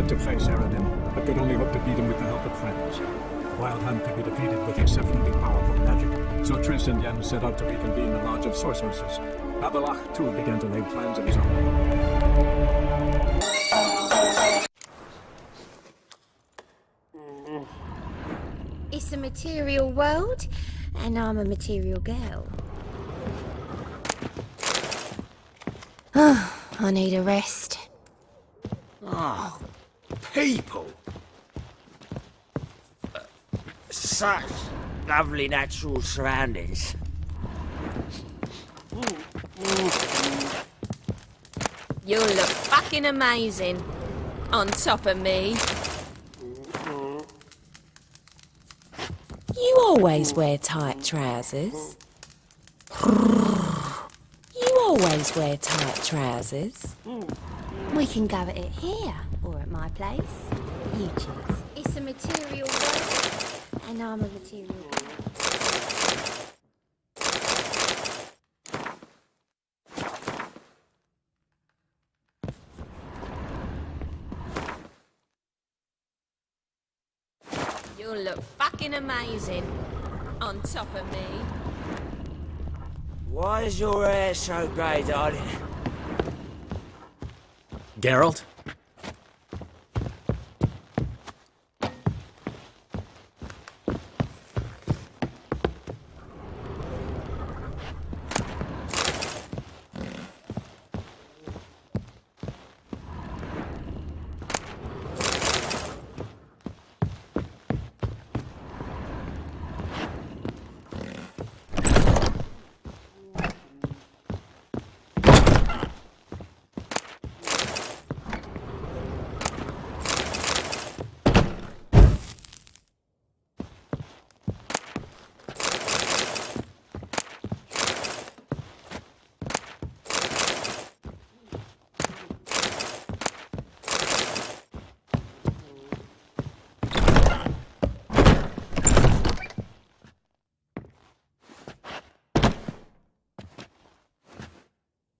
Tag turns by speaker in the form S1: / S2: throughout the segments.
S1: had to face Aradin, but could only hope to beat him with the help of friends. Wild Hunt could be defeated with exceptionally powerful magic, so Triss and Yen set out to reconvene the Lodge of Sorceresses. Avalach, too, began to lay plans of his own.
S2: It's a material world, and I'm a material girl. I need a rest.
S3: Oh, people! Such lovely natural surroundings.
S2: You'll look fucking amazing on top of me. You always wear tight trousers. You always wear tight trousers. We can go at it here or at my place. You choose. It's a material world, and I'm a material girl. You'll look fucking amazing on top of me.
S3: Why is your hair so grey, darling?
S4: Geralt?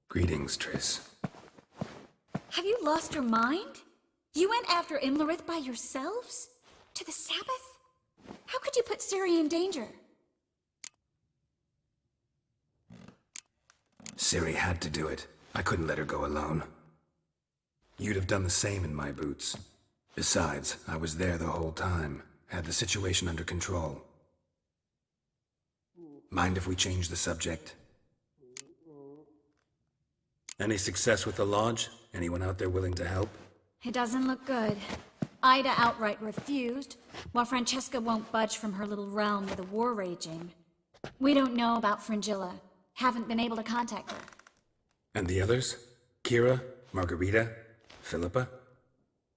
S5: Greetings, Triss.
S6: Have you lost your mind? You went after Imlerith by yourselves? To the Sabbath? How could you put Ciri in danger?
S5: Ciri had to do it. I couldn't let her go alone. You'd have done the same in my boots. Besides, I was there the whole time. Had the situation under control. Mind if we change the subject? Any success with the Lodge? Anyone out there willing to help?
S6: It doesn't look good. Ida outright refused, while Francesca won't budge from her little realm with a war raging. We don't know about Fringilla. Haven't been able to contact her.
S5: And the others? Kira? Margarita? Philippa?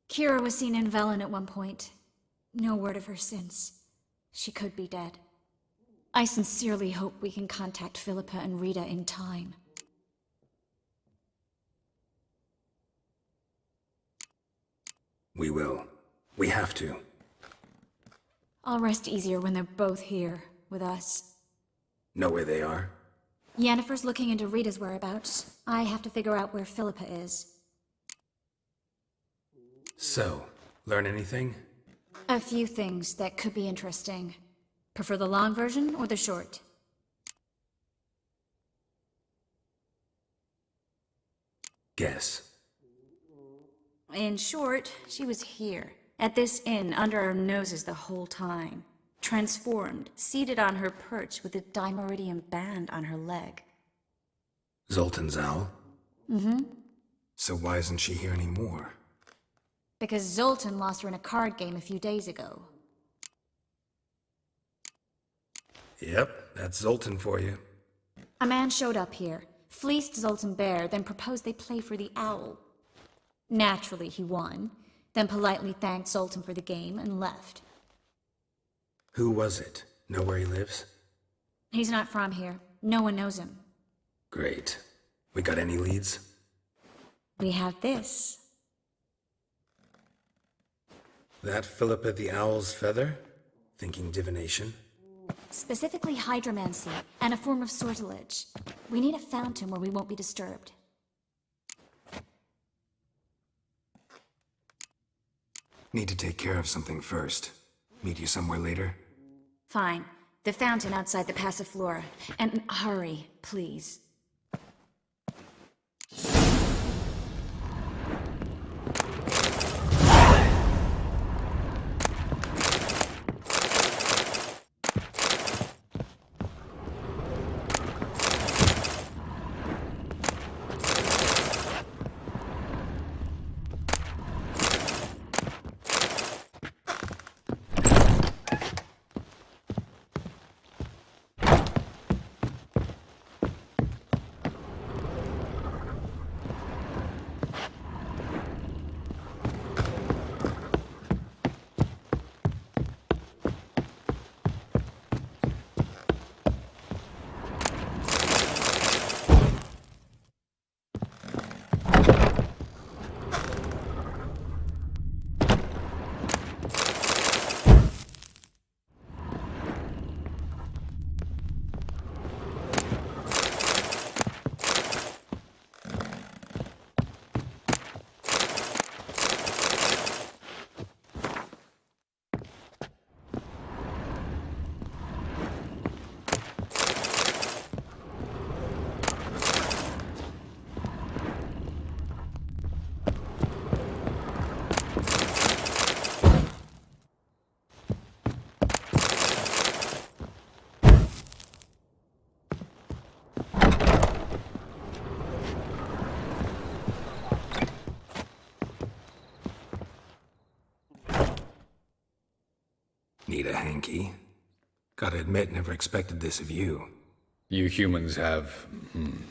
S6: Kira was seen in Velen at one point. No word of her since. She could be dead. I sincerely hope we can contact Philippa and Rita in time.
S5: We will. We have to.
S6: I'll rest easier when they're both here, with us.
S5: Know where they are?
S6: Yennefer's looking into Rita's whereabouts. I have to figure out where Philippa is.
S5: So, learn anything?
S6: A few things that could be interesting. Prefer the long version or the short?
S5: Guess.
S6: In short, she was here, at this inn, under our noses the whole time. Transformed, seated on her perch with a dimeridian band on her leg.
S5: Zoltan's owl?
S6: Mm-hmm.
S5: So why isn't she here anymore?
S6: Because Zoltan lost her in a card game a few days ago.
S5: Yep, that's Zoltan for you.
S6: A man showed up here, fleeced Zoltan bare, then proposed they play for the owl. Naturally, he won, then politely thanked Zoltan for the game and left.
S5: Who was it? Know where he lives?
S6: He's not from here. No one knows him.
S5: Great. We got any leads?
S6: We have this.
S5: That Philippa the Owl's feather? Thinking divination?
S6: Specifically hydromancy, and a form of sortilege. We need a fountain where we won't be disturbed.
S5: Need to take care of something first. Meet you somewhere later?
S6: Fine. The fountain outside the Passiflora. And hurry, please.
S5: Need a hanky? Gotta admit, never expected this of you.
S4: You humans have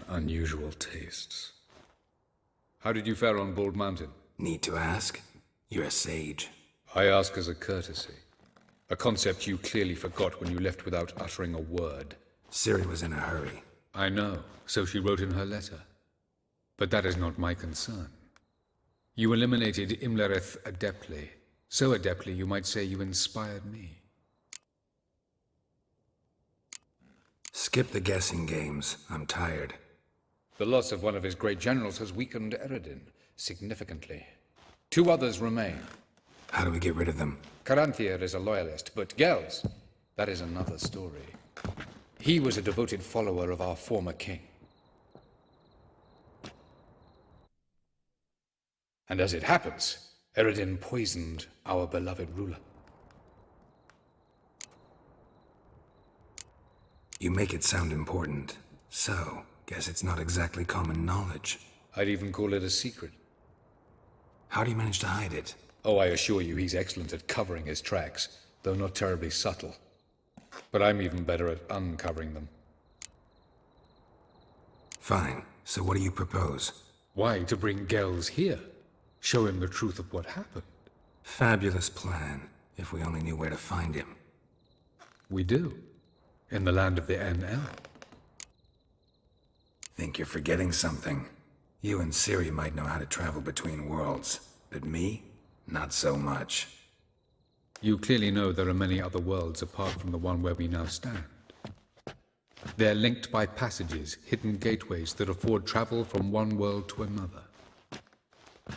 S4: unusual tastes. How did you fare on Bald Mountain?
S5: Need to ask? You're a sage.
S4: I ask as a courtesy. A concept you clearly forgot when you left without uttering a word.
S5: Ciri was in a hurry.
S4: I know, so she wrote in her letter. But that is not my concern. You eliminated Imlerith adeptly. So adeptly, you might say you inspired me.
S5: Skip the guessing games. I'm tired.
S4: The loss of one of his great generals has weakened Eredin significantly. 2 others remain.
S5: How do we get rid of them?
S4: Caranthier is a loyalist, but Gels, that is another story. He was a devoted follower of our former king. And as it happens, Eredin poisoned our beloved ruler.
S5: You make it sound important. So, guess it's not exactly common knowledge.
S4: I'd even call it a secret.
S5: How do you manage to hide it?
S4: Oh, I assure you he's excellent at covering his tracks, though not terribly subtle. But I'm even better at uncovering them.
S5: Fine. So what do you propose?
S4: Why, to bring Gels here. Show him the truth of what happened.
S5: Fabulous plan, if we only knew where to find him.
S4: We do. In the land of the NL.
S5: Think you're forgetting something. You and Ciri might know how to travel between worlds, but me? Not so much.
S4: You clearly know there are many other worlds apart from the one where we now stand. They're linked by passages, hidden gateways that afford travel from one world to another.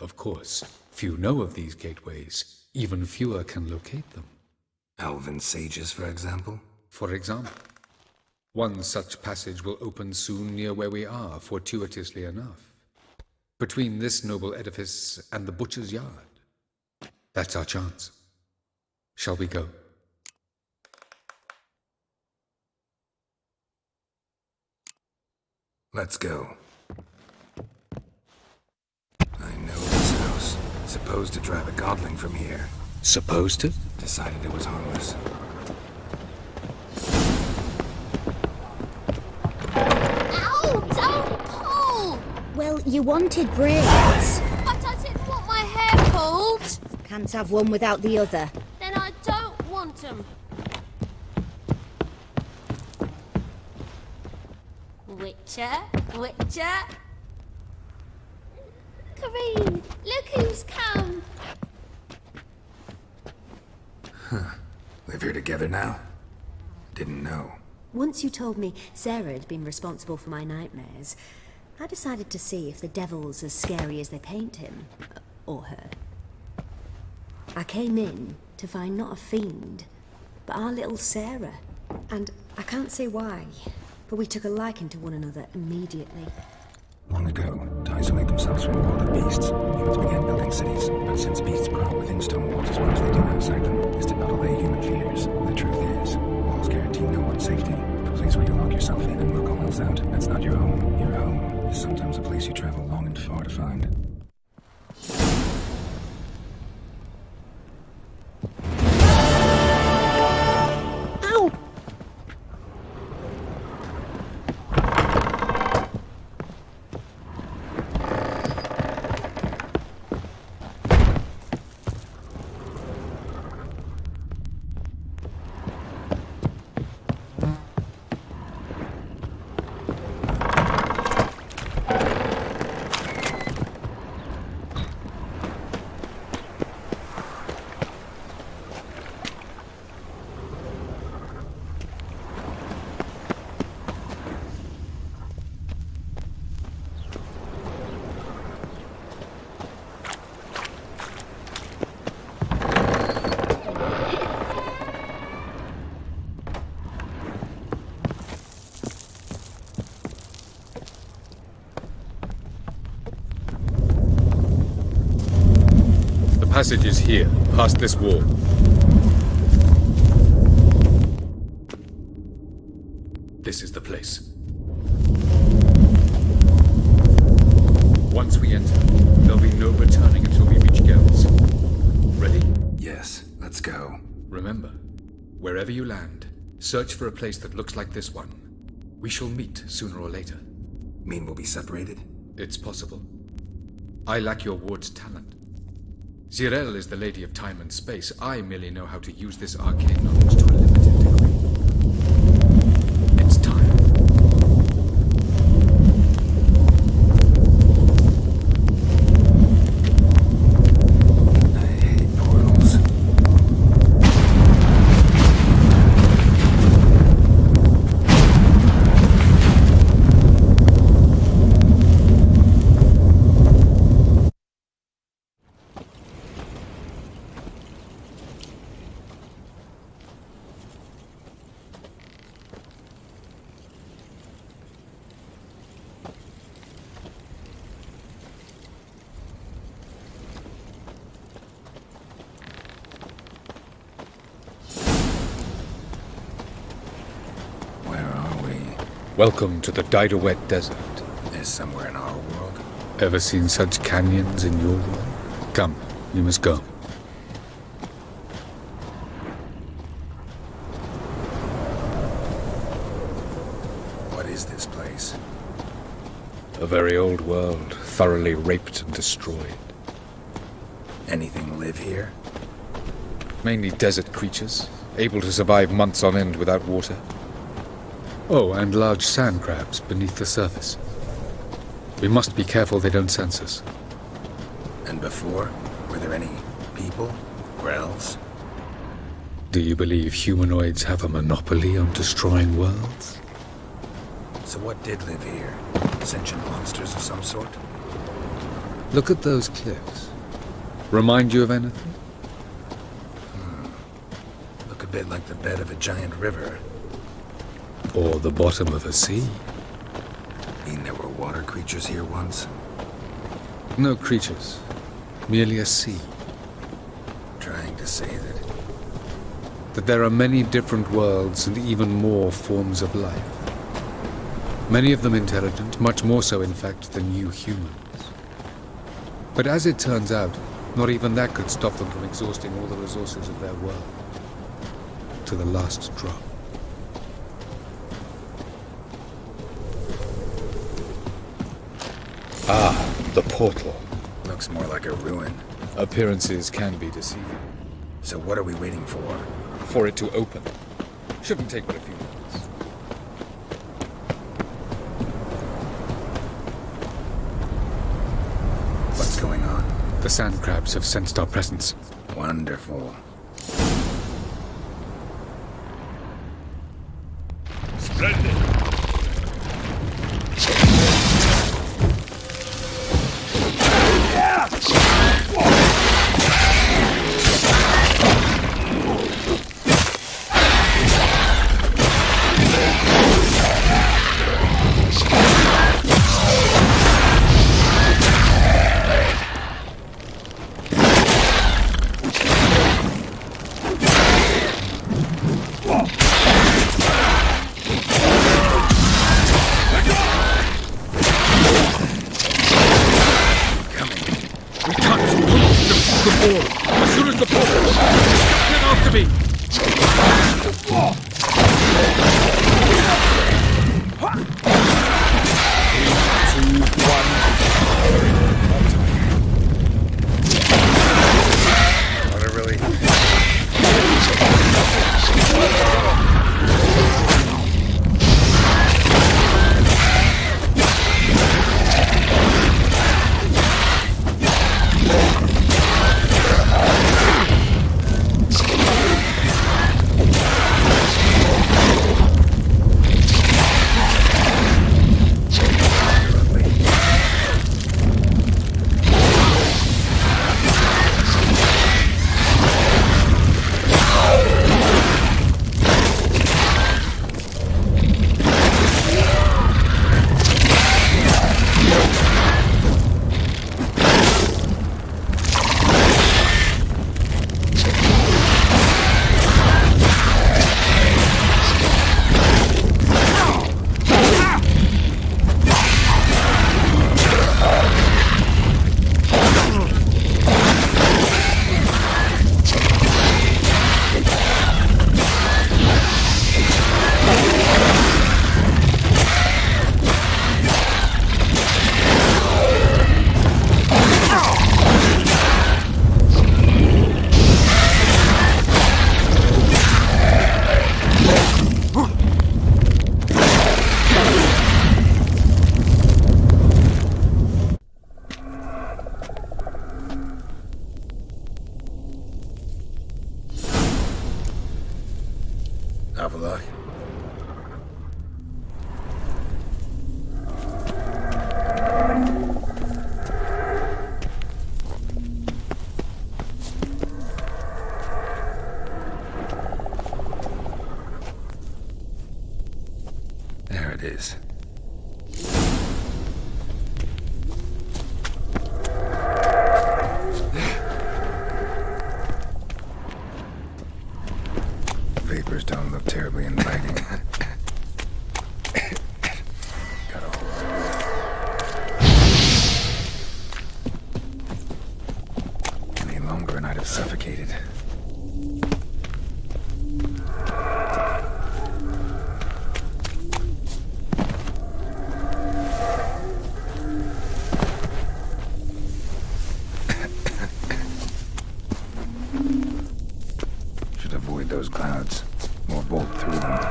S4: Of course, few know of these gateways. Even fewer can locate them.
S5: Elven sages, for example?
S4: For example. One such passage will open soon near where we are, fortuitously enough. Between this noble edifice and the butcher's yard. That's our chance. Shall we go?
S5: Let's go. I know this house. Supposed to drive a godling from here.
S4: Supposed to?
S5: Decided it was harmless.
S2: Ow! Don't pull!
S7: Well, you wanted braids.
S2: But I didn't want my hair pulled.
S7: Can't have one without the other.
S2: Then I don't want them. Witcher? Witcher? Kareen, look who's come.
S5: Live here together now? Didn't know.
S7: Once you told me Sarah had been responsible for my nightmares, I decided to see if the devil's as scary as they paint him. Or her. I I came in to find not a fiend, but our little Sarah. And I can't say why, but we took a liking to one another immediately.
S5: Long ago, to isolate themselves from a world of beasts, humans began building cities. But since beasts prowl within stone walls as well as they do outside them, this did not allay human fears. The truth is, walls guarantee no one's safety. The place where you lock yourself in and lock all else out, that's not your home. Your home is sometimes a place you travel long and far to find.
S4: The passage is here, past this wall. This is the place. Once we enter, there'll be no returning until we reach Gells. Ready?
S5: Yes, let's go.
S4: Remember, wherever you land, search for a place that looks like this one. We shall meet sooner or later.
S5: Mean we'll be separated?
S4: It's possible. I lack your ward's talent. Zirel is the Lady of Time and Space. I merely know how to use this arcane knowledge to a limited degree. It's time.
S5: I hate portals.
S4: Welcome to the Didowet Desert.
S5: Is somewhere in our world?
S4: Ever seen such canyons in your world? Come, you must go.
S5: What is this place?
S4: A very old world, thoroughly raped and destroyed.
S5: Anything live here?
S4: Mainly desert creatures, able to survive months on end without water. Oh, and large sand crabs beneath the surface. We must be careful they don't sense us.
S5: And before, were there any people or elves?
S4: Do you believe humanoids have a monopoly on destroying worlds?
S5: So what did live here? Sentient monsters of some sort?
S4: Look at those cliffs. Remind you of anything?
S5: Look a bit like the bed of a giant river.
S4: Or the bottom of a sea?
S5: Mean there were water creatures here once?
S4: No creatures. Merely a sea.
S5: Trying to say
S4: That there are many different worlds and even more forms of life. Many of them intelligent, much more so in fact than you humans. But as it turns out, not even that could stop them from exhausting all the resources of their world. To the last drop. Ah, the portal.
S5: looks more like a ruin.
S4: Appearances can be deceiving.
S5: So what are we waiting for?
S4: For it to open. Shouldn't take but a few minutes.
S5: What's going on?
S4: The sand crabs have sensed our presence.
S5: Wonderful.
S8: Splendid!
S4: the ball. As soon as the ball... Get after me! 2, 1... What a relief. Have a look. There it is. Vapors don't look terribly inviting. Got a hole. Any longer and I'd have suffocated. Should avoid those clouds or bolt through them.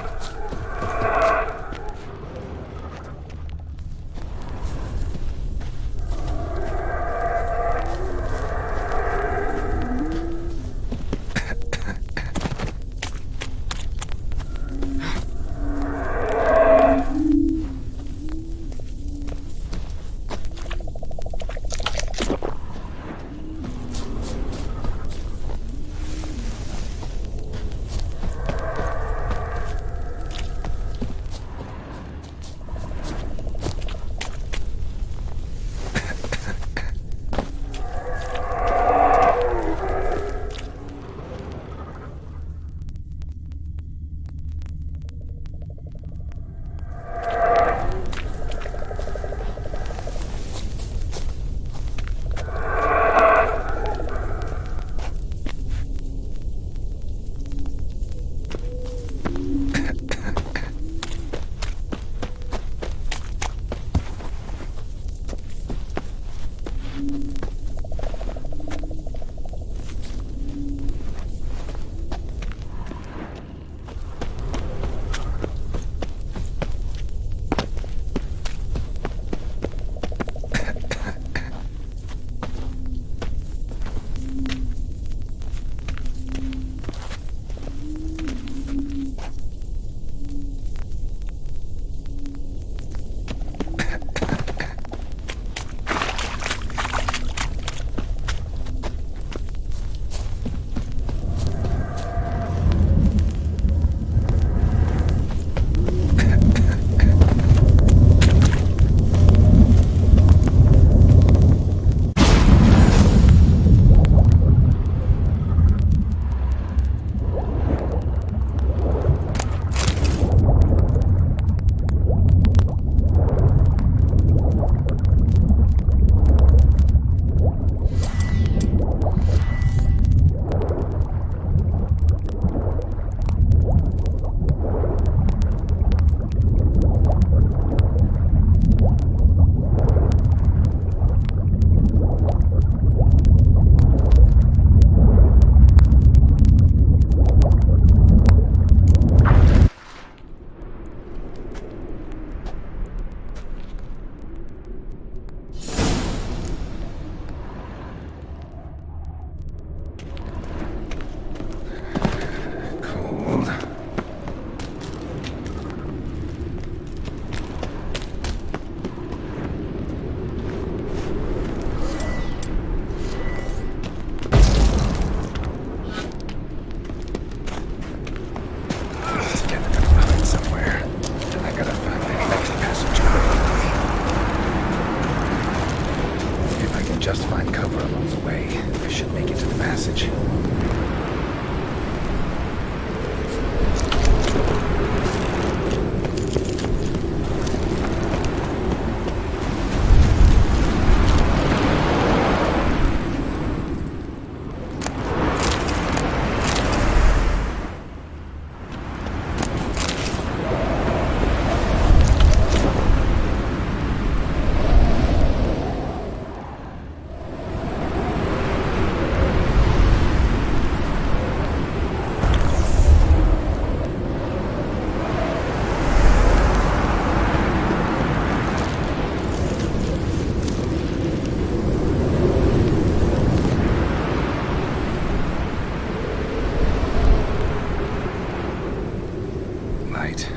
S5: passage.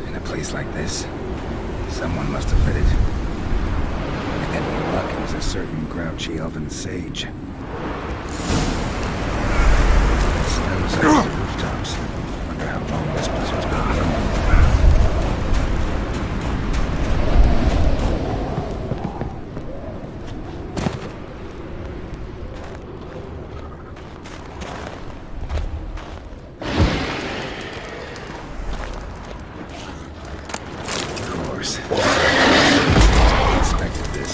S5: In a place like this, someone must have lit it. With any luck, it was a certain grouchy elven sage. Snows up the rooftops. Wonder how long this blizzard's been going. Expected this.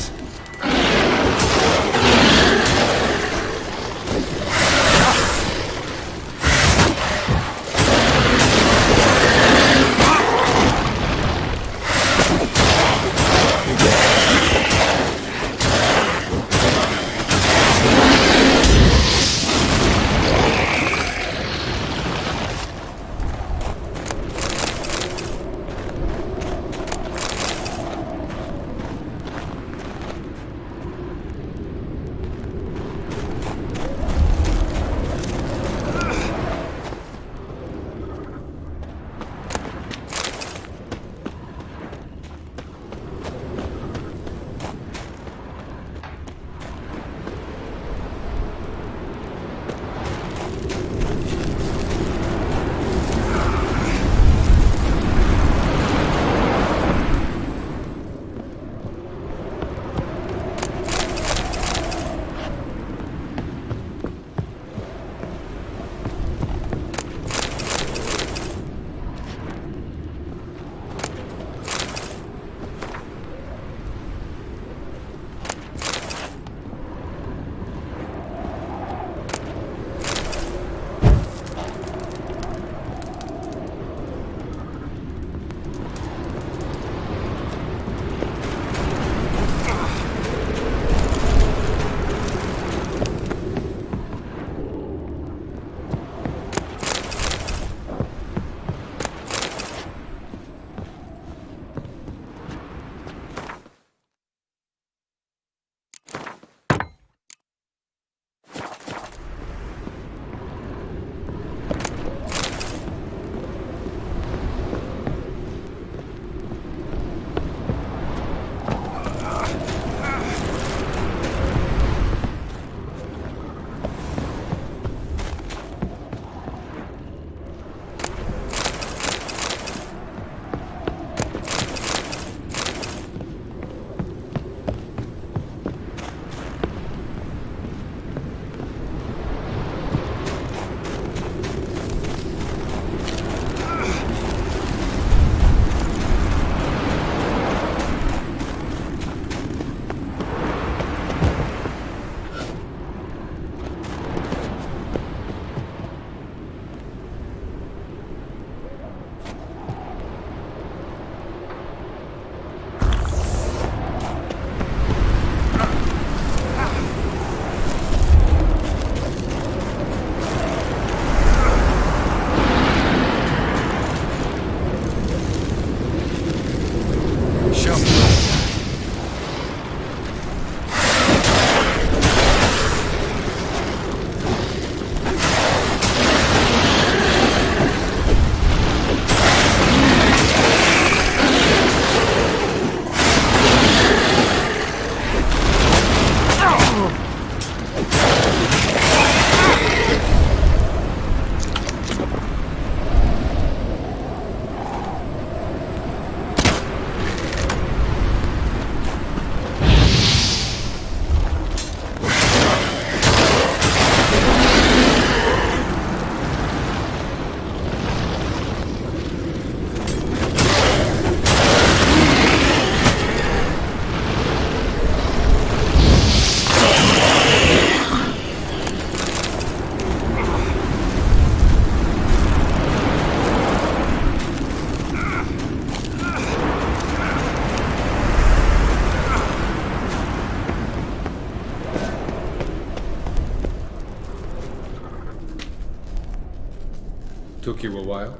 S4: Took you a while?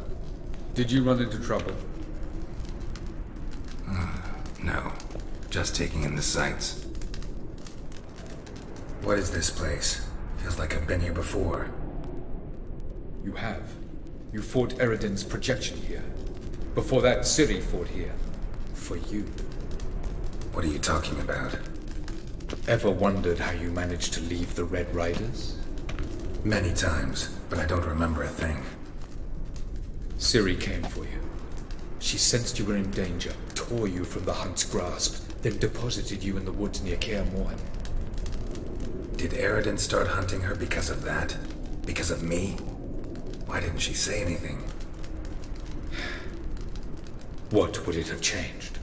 S4: Did you run into trouble?
S5: No. Just taking in the sights. What is this place? Feels like I've been here before.
S4: You have. You fought Eridan's projection here. Before that, Ciri fought here. For you.
S5: What are you talking about?
S4: Ever wondered how you managed to leave the Red Riders?
S5: Many times, but I don't remember a thing.
S4: Ciri came for you. She sensed you were in danger, tore you from the Hunt's grasp, then deposited you in the woods near Kaer Morhen.
S5: Did Eridan start hunting her because of that? Because of me? Why didn't she say anything?
S4: What would it have changed?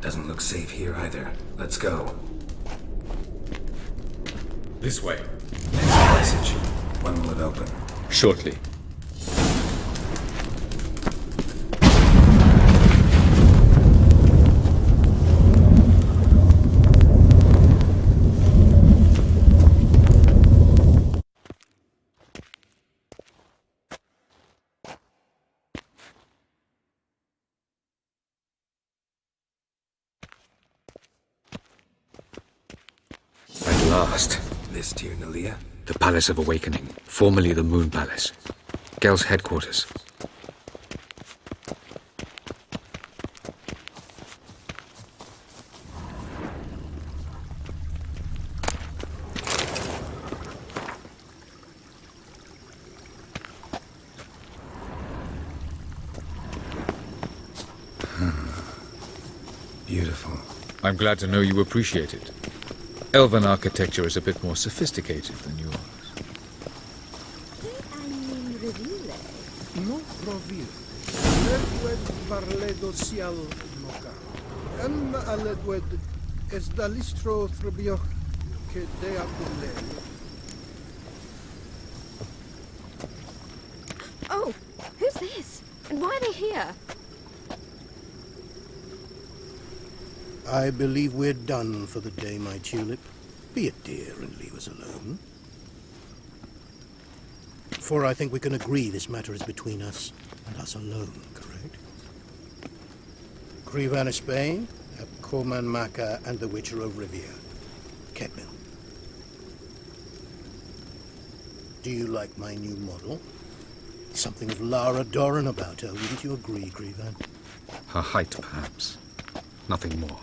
S5: Doesn't look safe here either. Let's go.
S4: This way.
S5: Next passage. When will it open?
S4: Shortly. At last.
S5: This Tyr Nalia?
S4: The Palace of Awakening, formerly the Moon Palace. Gel's headquarters.
S5: Beautiful.
S4: I'm glad to know you appreciate it. Elven architecture is a bit more sophisticated than yours.
S8: No provir. Ledwed varledo sial noca. Aledwed es dalistro trebioch que de abule.
S9: Oh, who's this? And why are they here?
S8: I believe we're done for the day, my tulip. Be a dear and leave us alone. For I think we can agree this matter is between us and us alone, correct? Crevan of Spain, Corman Maca, and the Witcher of Rivia. Ketmil. Do you like my new model? Something of Lara Doran about her, wouldn't you agree, Crevan?
S4: Her height, perhaps. Nothing more.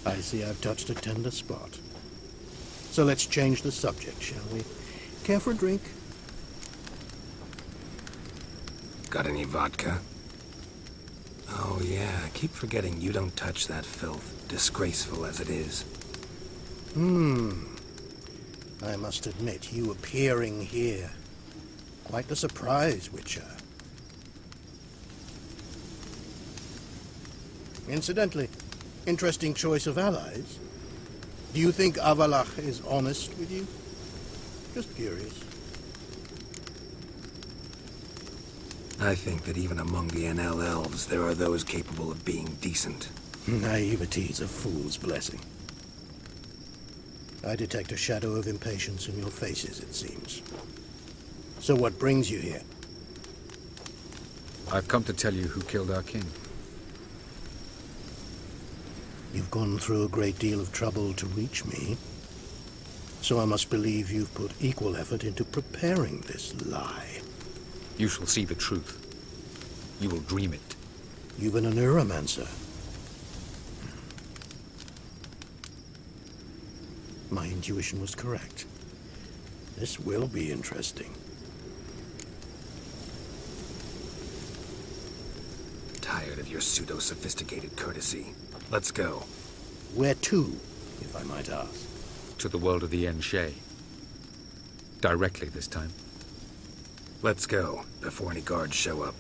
S8: I see I've touched a tender spot. So let's change the subject, shall we? Care for a drink?
S5: Got any vodka? Oh yeah, I keep forgetting you don't touch that filth, disgraceful as it is.
S8: I must admit, you appearing here. Quite the surprise, Witcher. Incidentally, interesting choice of allies. Do you think Avalach is honest with you? Just curious.
S5: I think that even among the NL elves, there are those capable of being decent.
S8: Naivety is a fool's blessing. I detect a shadow of impatience in your faces, it seems. So what brings you here?
S4: I've come to tell you who killed our king.
S8: You've gone through a great deal of trouble to reach me. So I must believe you've put equal effort into preparing this lie.
S4: You shall see the truth. You will dream it.
S8: You've been a neuromancer. My intuition was correct. This will be interesting.
S5: Tired of your pseudo-sophisticated courtesy. Let's go.
S8: Where to, if I might ask?
S4: To the world of the Enshe. Directly this time.
S5: Let's go, before any guards show up.